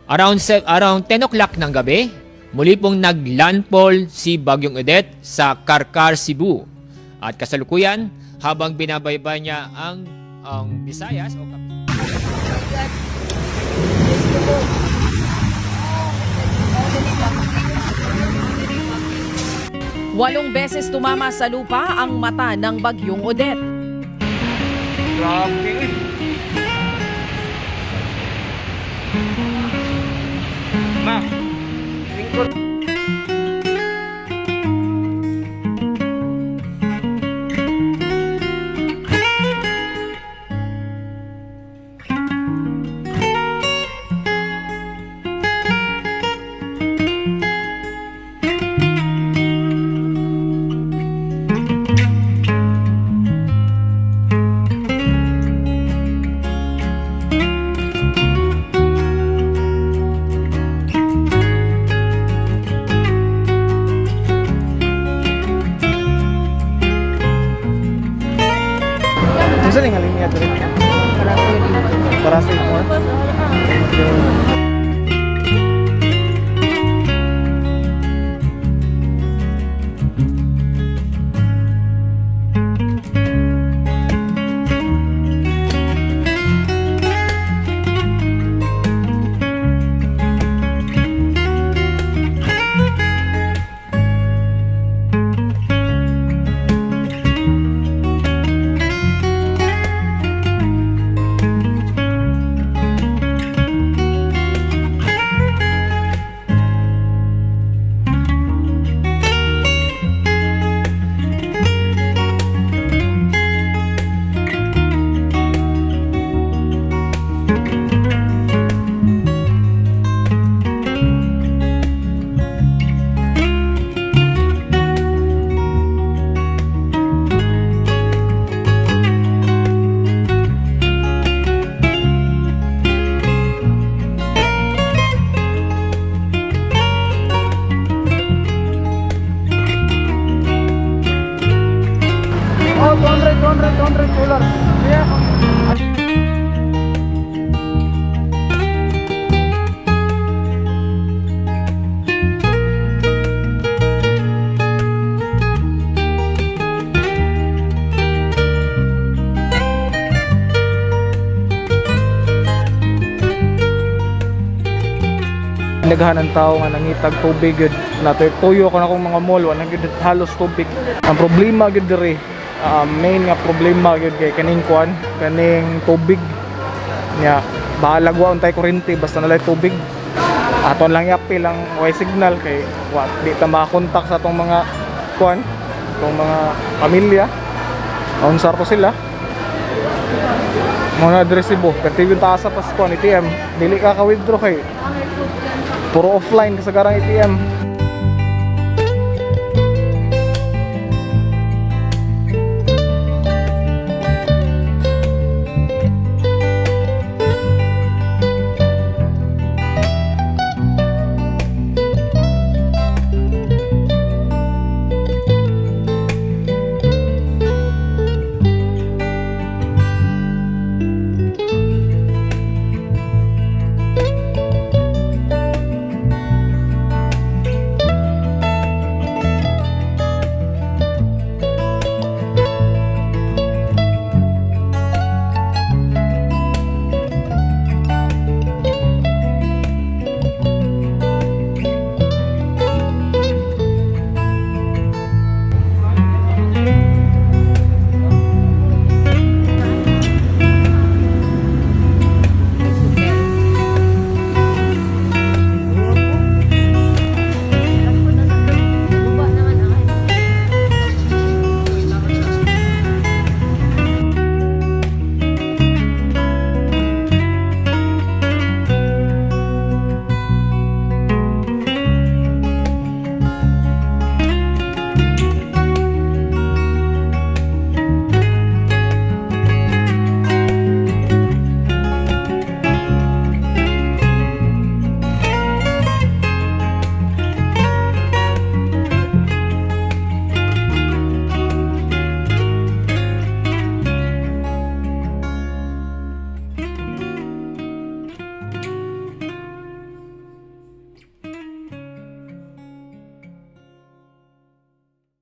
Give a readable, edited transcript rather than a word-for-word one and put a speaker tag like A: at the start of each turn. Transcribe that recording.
A: Around 10 o'clock ng gabi, muli pong naglandfall si Bagyong Odette sa Karkar, Cebu. At kasalukuyan, habang binabaybay niya ang Visayas o
B: Walong beses tumama sa lupa ang mata ng Bagyong Odette.
C: Grabe. Ma, lingkod. Saan yung halin niya ito rin? Para sa imo. Oh, 200 solar. Yeah. Naghahan ng tao nga nangitag tubig yun. Tuyo ko na kong mga mall, wala gyud halos tubig. Ang problema gyud diri, main nga problema gyud kay kaning kuan, kaning tubig. Nya bahala gwa untay kuryente basta nalay tubig. Aton lang yapi lang way signal kay di ta makakontak sa atong mga kuan, atong mga pamilya. Unsar to sila. Mga adresibo, perti yung taasa pas kuan ATM, dili ka ka-withdraw kay puro offline kasagaran ATM.